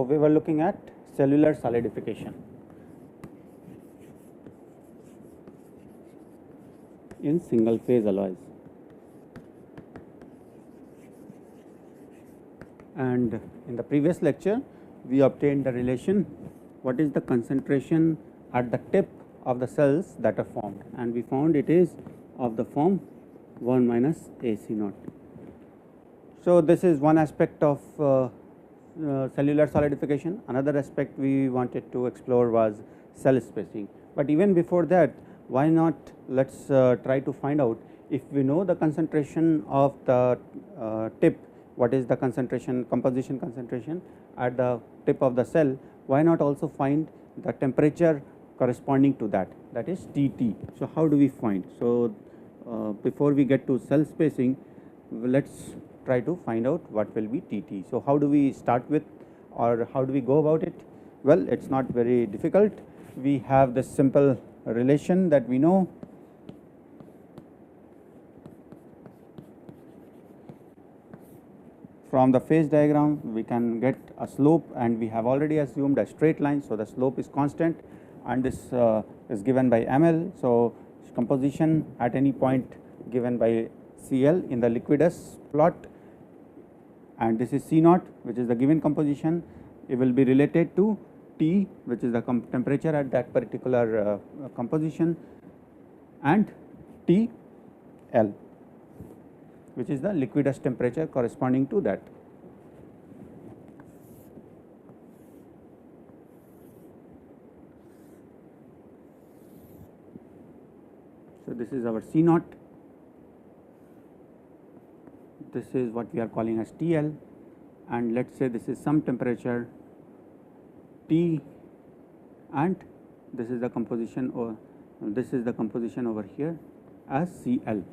So, we were looking at cellular solidification in single phase alloys, and in the previous lecture we obtained the relation what is the concentration at the tip of the cells that are formed, and we found it is of the form 1 minus AC naught. So, this is one aspect of cellular solidification. Another aspect we wanted to explore was cell spacing, but even before that, why not let us try to find out, if we know the concentration of the tip, what is the concentration, composition concentration at the tip of the cell, why not also find the temperature corresponding to that, that is Tt. So, how do we find? So, before we get to cell spacing, let us try to find out what will be Tt. So, how do we start with, or how do we go about it? Well, it is not very difficult. We have this simple relation that we know. From the phase diagram we can get a slope, and we have already assumed a straight line. So, the slope is constant, and this is given by ml. So, composition at any point given by Cl in the liquidus plot, and this is C naught, which is the given composition. It will be related to T, which is the temperature at that particular composition, and TL, which is the liquidus temperature corresponding to that. So, this is our C naught, this is what we are calling as TL, and let us say this is some temperature T, and this is the composition, or this is the composition over here as Cl.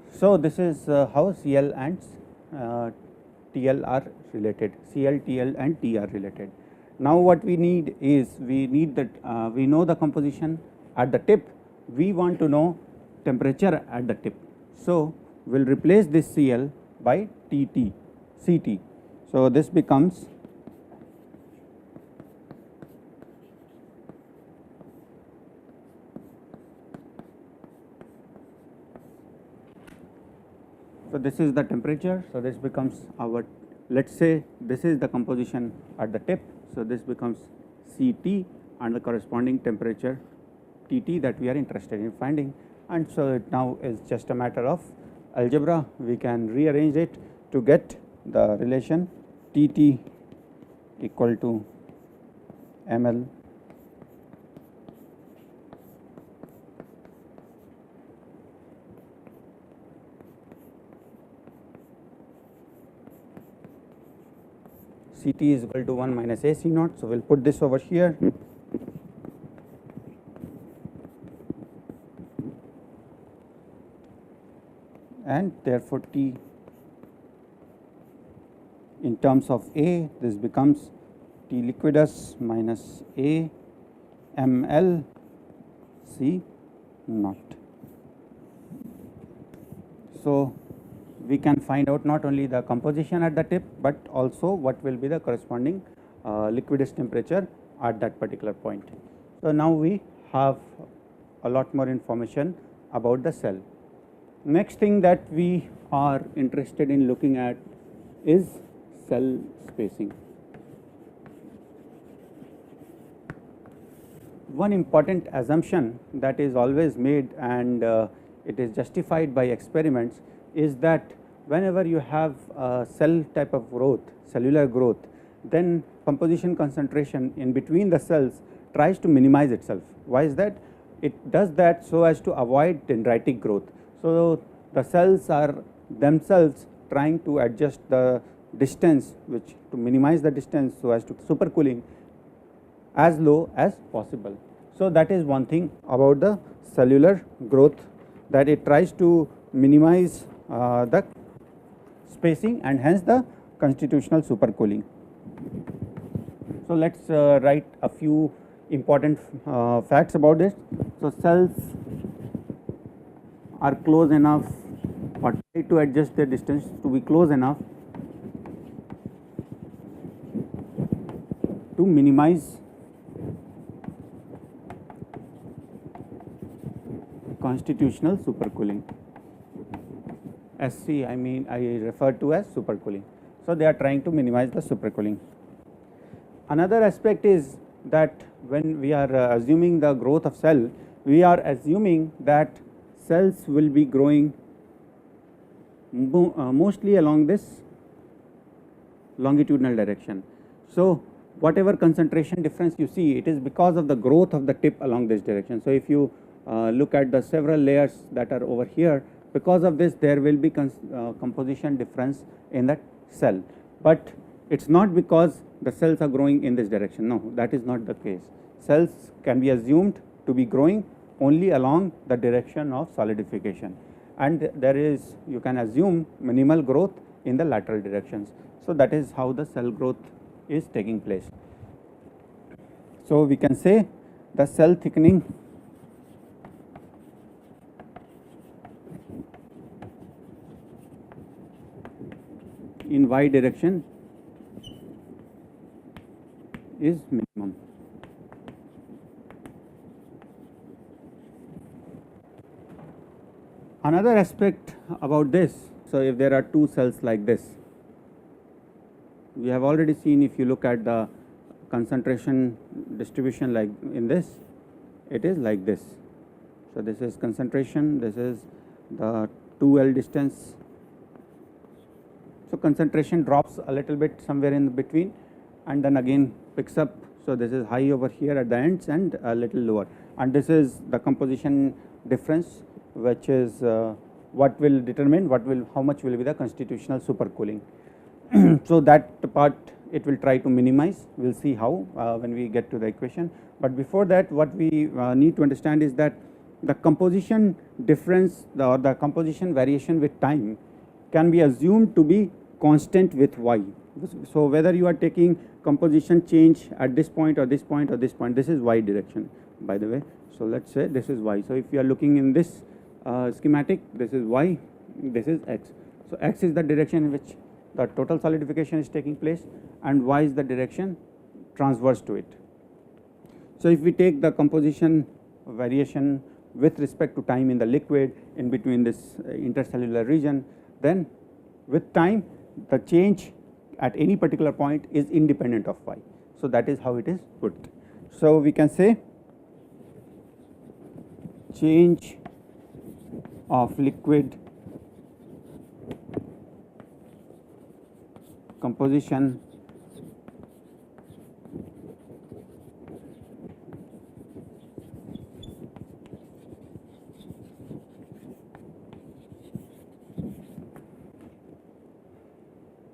So, this is how Cl and TL are related, Cl, TL and T are related. Now, what we need is, we need that we know the composition at the tip, we want to know temperature at the tip. So, we will replace this Cl by Tt, Ct. So, this becomes so this is the temperature. So, this becomes our, let us say this is the composition at the tip. So, this becomes Ct and the corresponding temperature Tt that we are interested in finding, and so it now is just a matter of algebra. We can rearrange it to get the relation Tt equal to ml Ct is equal to 1 minus AC naught. So, we will put this over here, and therefore, T in terms of A, this becomes T liquidus minus A ml C naught. So, we can find out not only the composition at the tip, but also what will be the corresponding liquidus temperature at that particular point. So, now we have a lot more information about the cell. Next thing that we are interested in looking at is cell spacing. One important assumption that is always made, and it is justified by experiments, is that whenever you have a cell type of growth, cellular growth, then composition concentration in between the cells tries to minimize itself. Why is that? It does that so as to avoid dendritic growth. So, the cells are themselves trying to adjust the distance, which to minimize the distance so as to supercooling as low as possible. So, that is one thing about the cellular growth, that it tries to minimize the spacing and hence the constitutional supercooling. So, let us write a few important facts about this. So, cells are close enough, or try to adjust their distance to be close enough to minimize constitutional supercooling. SC I refer to as supercooling. So, they are trying to minimize the supercooling. Another aspect is that when we are assuming the growth of cell, we are assuming that cells will be growing mostly along this longitudinal direction. So, whatever concentration difference you see, it is because of the growth of the tip along this direction. So, if you look at the several layers that are over here, because of this there will be composition difference in that cell, but it is not because the cells are growing in this direction. No, that is not the case. Cells can be assumed to be growing only along the direction of solidification, and there is, you can assume minimal growth in the lateral directions. So, that is how the cell growth is taking place. So, we can say the cell thickening in y direction is minimum. Another aspect about this, so if there are two cells like this, we have already seen, if you look at the concentration distribution like in this, it is like this. So, this is concentration, this is the 2L distance. So, concentration drops a little bit somewhere in between and then again picks up. So, this is high over here at the ends and a little lower, and this is the composition difference, which is what will determine how much will be the constitutional supercooling. So, that part it will try to minimize, we will see how when we get to the equation, but before that what we need to understand is that the composition difference or the composition variation with time can be assumed to be constant with y. So, whether you are taking composition change at this point or this point or this point, this is y direction by the way. So, let us say this is y. So, if you are looking in this schematic, this is y, this is x. So, x is the direction in which the total solidification is taking place and y is the direction transverse to it. So, if we take the composition variation with respect to time in the liquid in between this intercellular region, then with time the change at any particular point is independent of y. So, that is how it is put. So, we can say change of liquid composition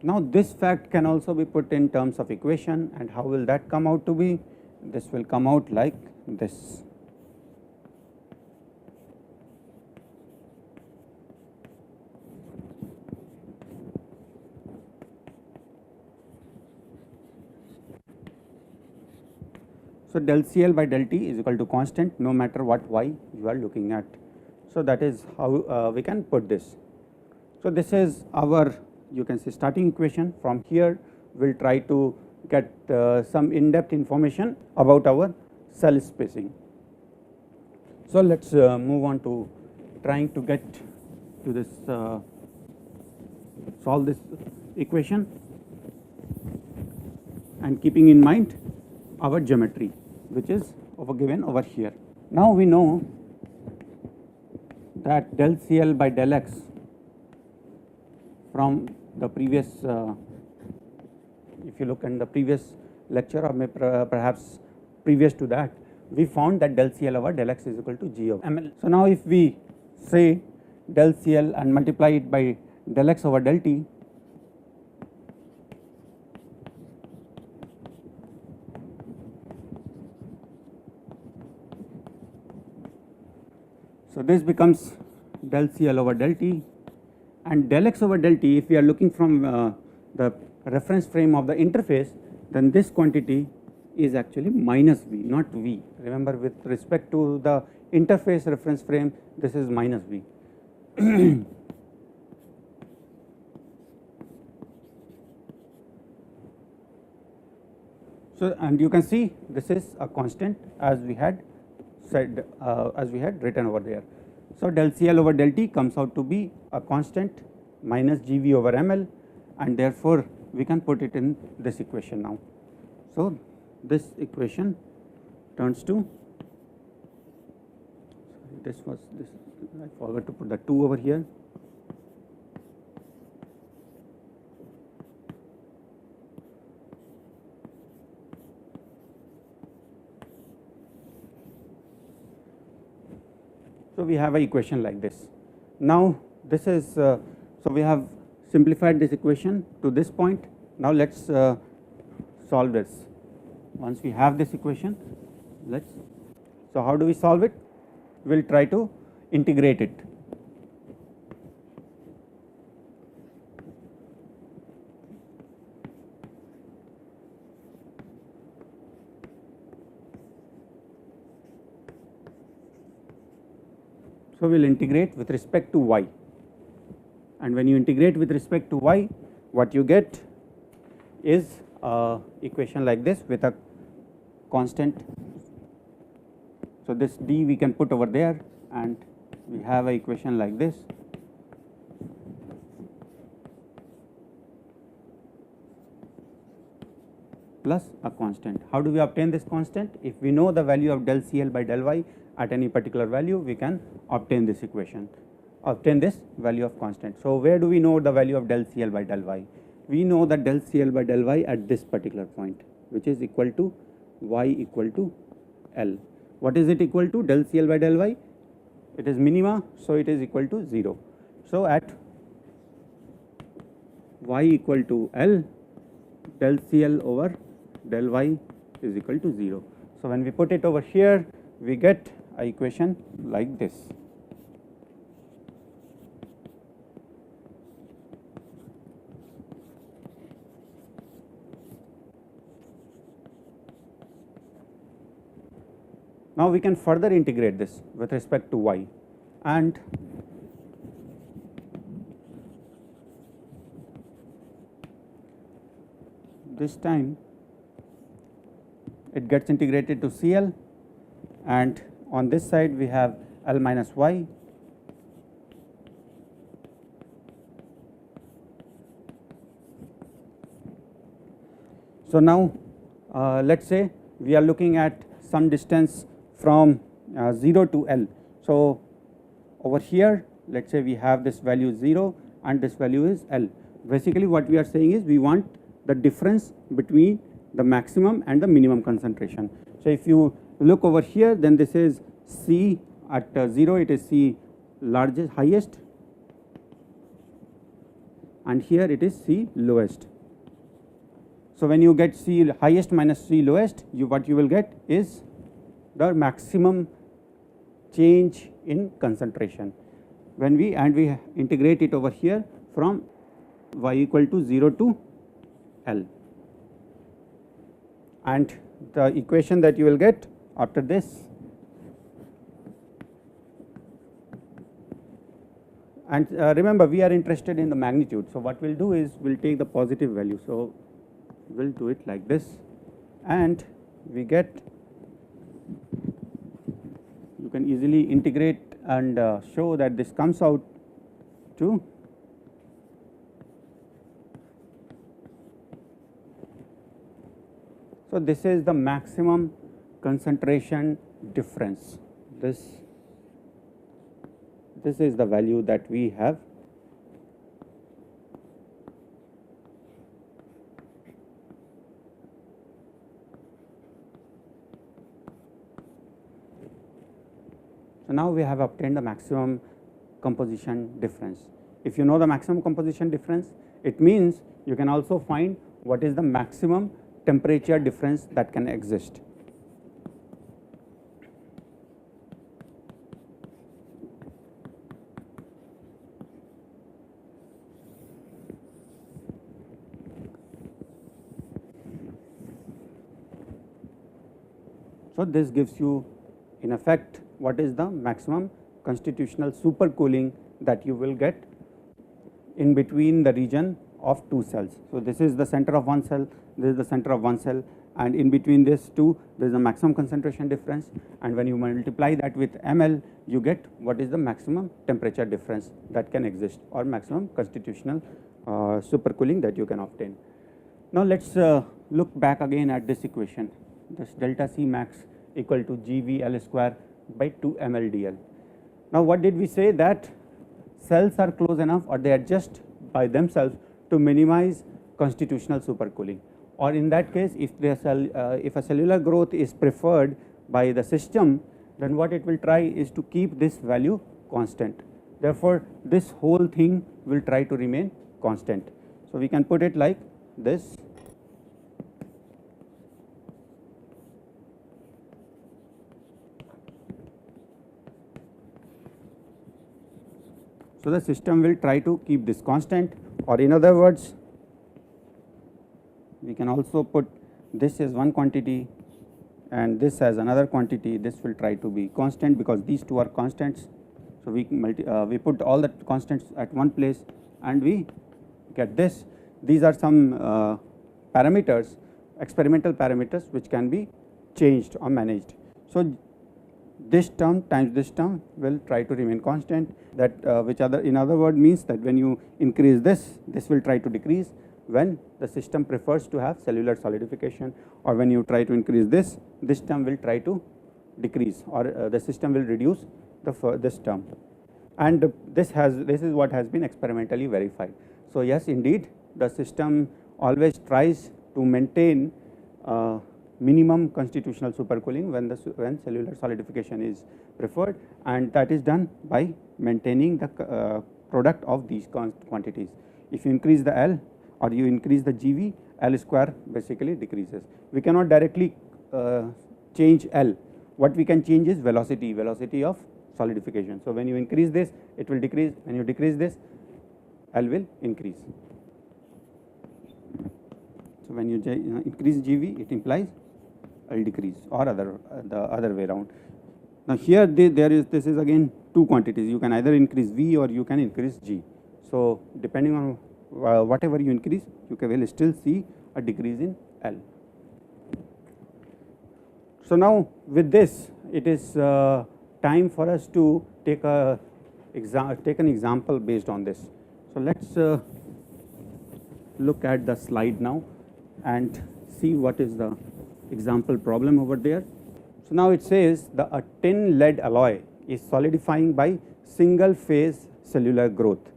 Now, this fact can also be put in terms of equation, and how will that come out to be? This will come out like this. So, del CL by del T is equal to constant no matter what y you are looking at. So, that is how we can put this. So, this is our, you can say, starting equation. From here we will try to get some in-depth information about our cell spacing. So, let us move on to trying to get to this solve this equation and keeping in mind our geometry, which is given over here. Now, we know that del CL by del X from the previous, if you look in the previous lecture or perhaps previous to that, we found that del CL over del X is equal to G of ML. So, now if we say del CL and multiply it by del X over del T, so this becomes del CL over del T, and del X over del T, if we are looking from the reference frame of the interface, then this quantity is actually minus V, not V. Remember, with respect to the interface reference frame, this is minus V. So, and you can see this is a constant as we had said, as we had written over there. So, del CL over del T comes out to be a constant minus GV over ML, and therefore, we can put it in this equation now. So, this equation turns to, this was this, I forgot to put the 2 over here. So, we have a equation like this. Now, this is so we have simplified this equation to this point. Now, let us solve this. Once we have this equation, so how do we solve it? We will try to integrate it. So, we will integrate with respect to y, and when you integrate with respect to y, what you get is a equation like this with a constant. So, this d we can put over there, and we have a equation like this. Plus a constant. How do we obtain this constant? If we know the value of del CL by del y at any particular value, we can obtain this equation, obtain this value of constant. So, where do we know the value of del CL by del y? We know that del CL by del y at this particular point, which is equal to y equal to L. What is it equal to? Del CL by del y, it is minima, so it is equal to 0. So, at y equal to L, del CL over del y is equal to 0. So, when we put it over here, we get a equation like this. Now, we can further integrate this with respect to y, and this time it gets integrated to CL, and on this side we have L minus y So, now let us say we are looking at some distance from 0 to L. So, over here let us say we have this value 0 and this value is L. Basically what we are saying is we want the difference between the maximum and the minimum concentration. So, if you look over here, then this is C at 0, it is C largest highest, and here it is C lowest. So, when you get C highest minus C lowest, what you will get is the maximum change in concentration. When we integrate it over here from y equal to 0 to L, and the equation that you will get after this, and remember we are interested in the magnitude. So, what we will do is we will take the positive value. So, we will do it like this, and we get, you can easily integrate and show that this comes out to so this is the maximum concentration difference. This is the value that we have. So, now we have obtained the maximum composition difference. If you know the maximum composition difference, it means you can also find what is the maximum temperature difference that can exist. So, this gives you in effect what is the maximum constitutional supercooling that you will get in between the region of two cells. So, this is the center of one cell, this is the center of one cell, and in between this two there is a maximum concentration difference, and when you multiply that with ml you get what is the maximum temperature difference that can exist, or maximum constitutional supercooling that you can obtain. Now let us look back again at this equation, this delta C max equal to GV L square by 2 ml dl. Now what did we say, that cells are close enough or they adjust by themselves to minimize constitutional supercooling, or in that case if the cell if a cellular growth is preferred by the system, then what it will try is to keep this value constant. Therefore this whole thing will try to remain constant. So we can put it like this. So the system will try to keep this constant, or in other words we can also put this as one quantity and this as another quantity. This will try to be constant because these two are constants. So we put all the constants at one place and we get this. These are some parameters, experimental parameters, which can be changed or managed. So this term times this term will try to remain constant, that which in other word means that when you increase this, this will try to decrease when the system prefers to have cellular solidification, or when you try to increase this, this term will try to decrease, or the system will reduce this term, and this is what has been experimentally verified. So yes, indeed the system always tries to maintain minimum constitutional supercooling when cellular solidification is preferred, and that is done by maintaining the product of these quantities. If you increase the L or you increase the GV, L square basically decreases. We cannot directly change L. What we can change is velocity of solidification. So when you increase this, it will decrease. When you decrease this, L will increase. So when you increase GV, it implies L decrease, or the other way around. Now here this is again two quantities. You can either increase V or you can increase G. So depending on whatever you increase, you will still see a decrease in L. So now with this, it is time for us to take an example based on this. So let's look at the slide now and see what is the example problem over there. So now it says a tin lead alloy is solidifying by single phase cellular growth.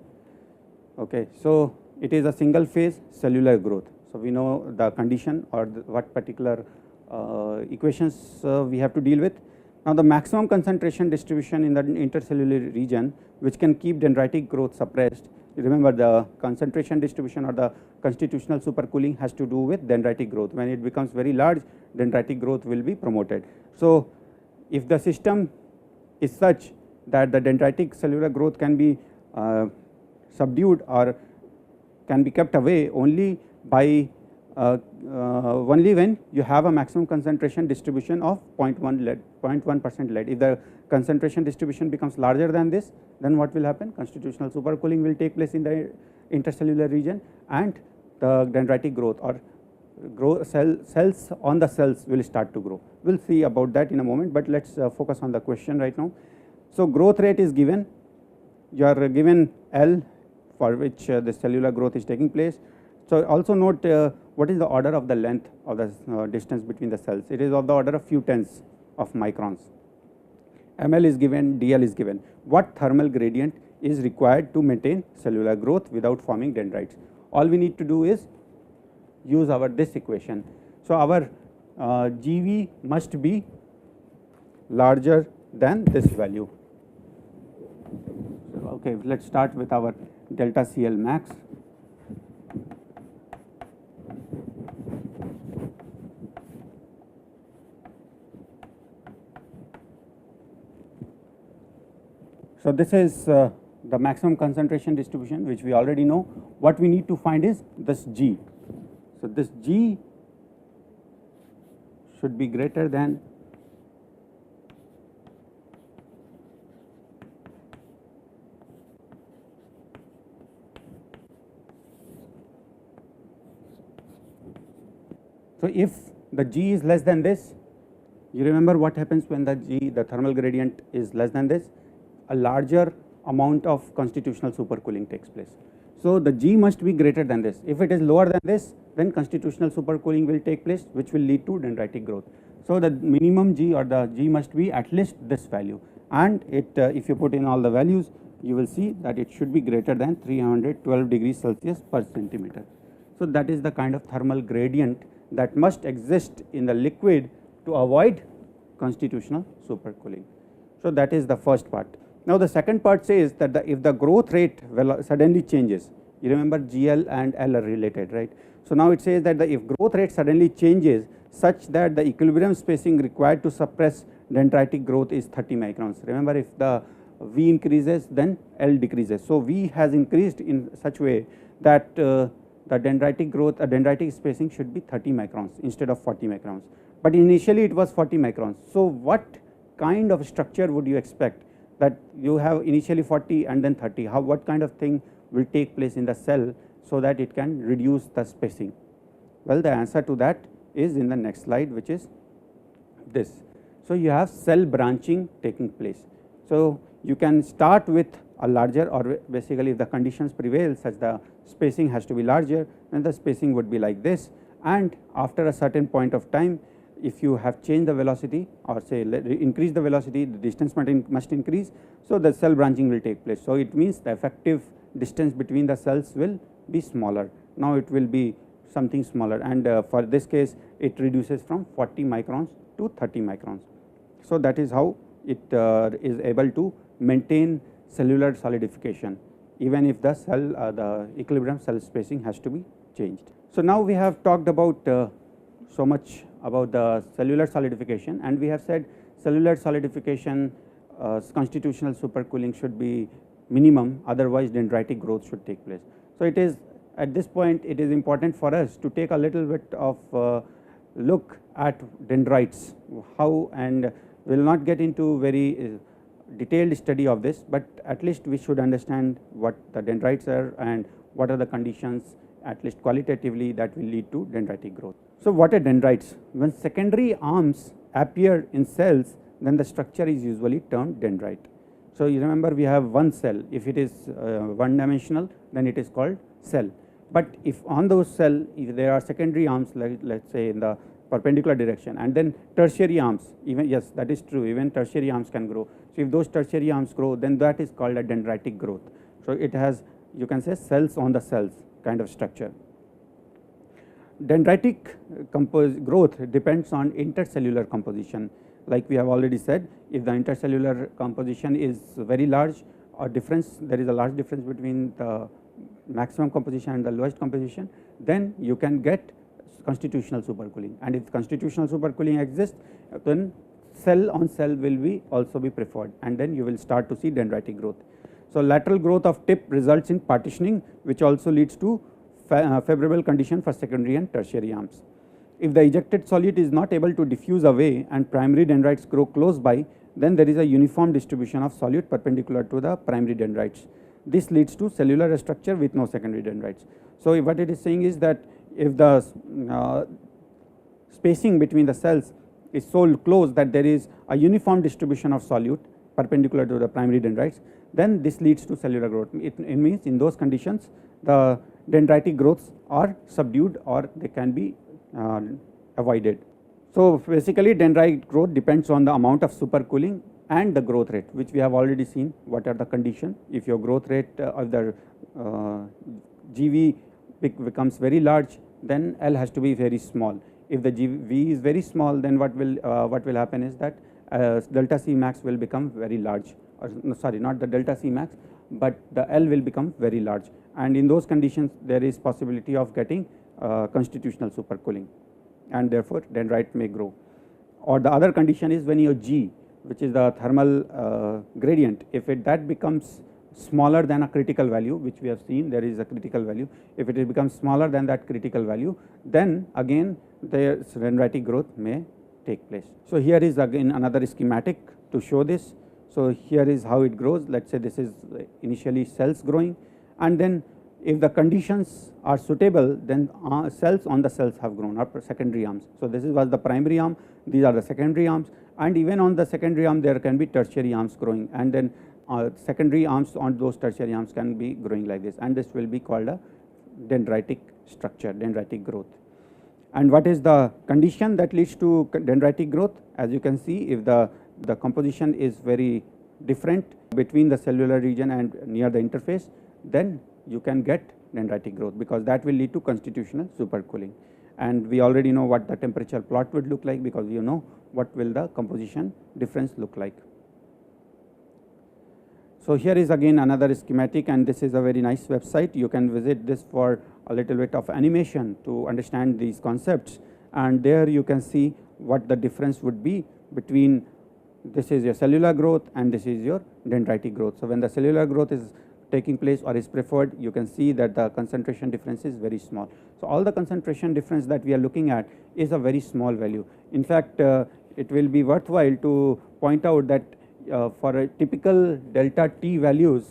Okay, so it is a single phase cellular growth. So we know the condition, or what particular equations we have to deal with. Now the maximum concentration distribution in the intercellular region, which can keep dendritic growth suppressed. Remember, the concentration distribution or the constitutional supercooling has to do with dendritic growth. When it becomes very large, dendritic growth will be promoted. So if the system is such that the dendritic cellular growth can be subdued or can be kept away only by only when you have a maximum concentration distribution of 0.1% lead. If the concentration distribution becomes larger than this, then what will happen? Constitutional supercooling will take place in the intercellular region, and the dendritic growth or cells on the cells will start to grow. We will see about that in a moment, but let us focus on the question right now. So growth rate is given, you are given L for which the cellular growth is taking place. So also note what is the order of the length of the distance between the cells. It is of the order of few tenths of microns. ML is given, DL is given. What thermal gradient is required to maintain cellular growth without forming dendrites? All we need to do is use this equation. So our GV must be larger than this value. So, okay, let us start with our delta CL max. So this is the maximum concentration distribution, which we already know. What we need to find is this G. So this G should be greater than the G is less than this, you remember what happens when the G, the thermal gradient is less than this, a larger amount of constitutional supercooling takes place. So the G must be greater than this. If it is lower than this, then constitutional supercooling will take place, which will lead to dendritic growth. So the minimum G or the G must be at least this value, and it if you put in all the values, you will see that it should be greater than 312 degrees Celsius per centimeter. So that is the kind of thermal gradient that must exist in the liquid to avoid constitutional supercooling. So that is the first part. Now the second part says that if the growth rate suddenly changes, you remember GL and L are related, right? So now it says that if growth rate suddenly changes such that the equilibrium spacing required to suppress dendritic growth is 30 microns. Remember, if the V increases, then L decreases. So V has increased in such way that the dendritic growth, dendritic spacing should be 30 microns instead of 40 microns. But initially it was 40 microns. So what kind of structure would you expect, that you have initially 40 and then 30? What kind of thing will take place in the cell so that it can reduce the spacing? Well, the answer to that is in the next slide, which is this. So you have cell branching taking place. So you can start with a larger, or basically if the conditions prevail such the spacing has to be larger, then the spacing would be like this, and after a certain point of time, if you have changed the velocity or say increase the velocity, the distance must increase, so the cell branching will take place. So it means the effective distance between the cells will be smaller. Now it will be something smaller, and for this case it reduces from 40 microns to 30 microns. So that is how it is able to maintain cellular solidification even if the cell the equilibrium cell spacing has to be changed. So now we have talked about so much about the cellular solidification, and we have said cellular solidification constitutional supercooling should be minimum, otherwise dendritic growth should take place. So it is at this point it is important for us to take a little bit of look at dendrites, how, and we will not get into very detailed study of this, but at least we should understand what the dendrites are and what are the conditions, at least qualitatively, that will lead to dendritic growth. So what are dendrites? When secondary arms appear in cells, then the structure is usually termed dendrite. So you remember we have one cell, if it is one dimensional, then it is called cell. But if on those cell if there are secondary arms, like let us say in the perpendicular direction, and then tertiary arms, even, yes, that is true, even tertiary arms can grow. So if those tertiary arms grow, then that is called a dendritic growth. So it has, you can say, cells on the cells kind of structure. Dendritic growth depends on intercellular composition. Like we have already said, if the intercellular composition is very large, or difference, there is a large difference between the maximum composition and the lowest composition, then you can get constitutional supercooling, and if constitutional supercooling exists, then cell on cell will be also be preferred, and then you will start to see dendritic growth. So lateral growth of tip results in partitioning, which also leads to favorable condition for secondary and tertiary arms. If the ejected solute is not able to diffuse away and primary dendrites grow close by, then there is a uniform distribution of solute perpendicular to the primary dendrites. This leads to cellular structure with no secondary dendrites. So what it is saying is that if the spacing between the cells is so close that there is a uniform distribution of solute perpendicular to the primary dendrites, then this leads to cellular growth. It means in those conditions the dendritic growths are subdued or they can be avoided. So basically dendritic growth depends on the amount of supercooling and the growth rate, which we have already seen what are the condition. If your growth rate of the GV becomes very large, then L has to be very small. If the GV is very small, then what will happen is that delta C max will become very large, or no, sorry, not the delta C max, but the L will become very large, and in those conditions there is possibility of getting constitutional supercooling, and therefore dendrite may grow. Or the other condition is when your G, which is the thermal gradient, if that becomes smaller than a critical value, which we have seen there is a critical value, if it becomes smaller than that critical value, then again the dendritic growth may take place. So here is again another schematic to show this. So here is how it grows. Let us say this is initially cells growing, and then if the conditions are suitable, then cells on the cells have grown, or secondary arms. So, this was the primary arm, these are the secondary arms, and even on the secondary arm there can be tertiary arms growing, and then secondary arms on those tertiary arms can be growing like this, and this will be called a dendritic structure, dendritic growth. And what is the condition that leads to dendritic growth? As you can see, if the composition is very different between the cellular region and near the interface, then you can get dendritic growth, because that will lead to constitutional supercooling. And we already know what the temperature plot would look like, because you know what will the composition difference look like. So, here is again another schematic, and this is a very nice website. You can visit this for a little bit of animation to understand these concepts, and there you can see what the difference would be between this is your cellular growth and this is your dendritic growth. So, when the cellular growth is taking place or is preferred, you can see that the concentration difference is very small. So, all the concentration difference that we are looking at is a very small value. In fact, it will be worthwhile to point out that for a typical delta T values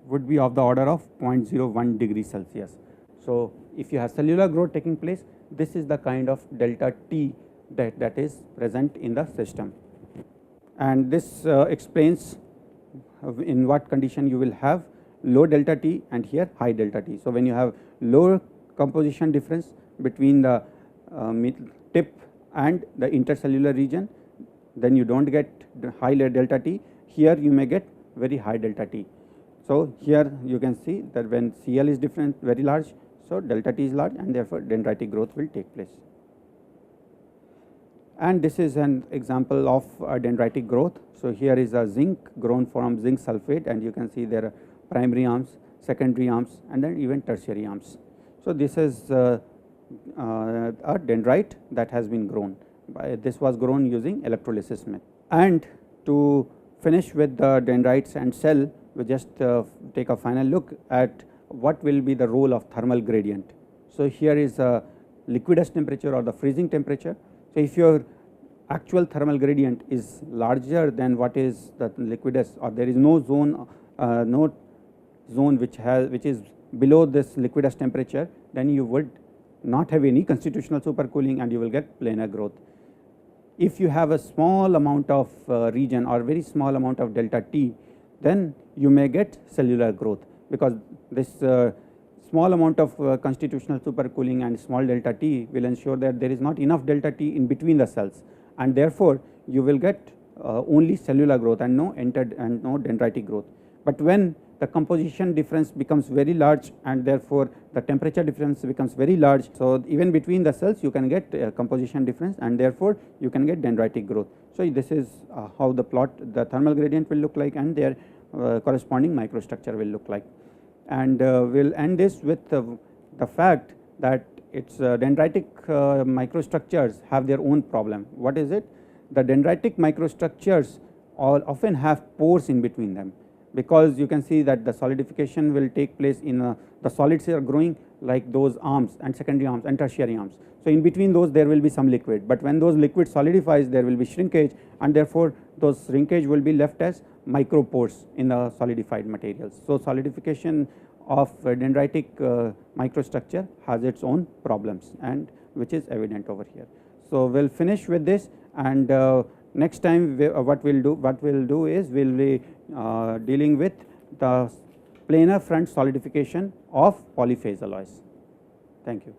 would be of the order of 0.01 degree Celsius. So, if you have cellular growth taking place, this is the kind of delta T that is present in the system, and this explains in what condition you will have low delta T and here high delta T. So, when you have low composition difference between the tip and the intercellular region, then you do not get high delta T. Here you may get very high delta T. So, here you can see that when CL is different very large, so delta T is large, and therefore dendritic growth will take place. And this is an example of a dendritic growth. So, here is a zinc grown from zinc sulphate, and you can see there are primary arms, secondary arms, and then even tertiary arms. So, this is a dendrite that has been grown. This was grown using electrolysis method. And to finish with the dendrites and cell, we just take a final look at what will be the role of thermal gradient. So, here is a liquidus temperature or the freezing temperature. So, if your actual thermal gradient is larger than what is the liquidus, or there is no zone which is below this liquidus temperature, then you would not have any constitutional supercooling and you will get planar growth. If you have a small amount of region or very small amount of delta T, then you may get cellular growth, because this small amount of constitutional supercooling and small delta T will ensure that there is not enough delta T in between the cells, and therefore you will get only cellular growth and no dendritic growth. But when the composition difference becomes very large and therefore the temperature difference becomes very large, so even between the cells you can get composition difference, and therefore you can get dendritic growth. So, this is how the the thermal gradient will look like, and their corresponding microstructure will look like. And we will end this with the fact that its dendritic microstructures have their own problem. What is it? The dendritic microstructures often have pores in between them, because you can see that the solidification will take place in the solids are growing like those arms and secondary arms and tertiary arms. So, in between those there will be some liquid, but when those liquid solidifies there will be shrinkage, and therefore those shrinkage will be left as micropores in the solidified materials. So, solidification of dendritic microstructure has its own problems, and which is evident over here. So, we will finish with this, and next time what we will do is we will be dealing with the planar front solidification of polyphase alloys. Thank you.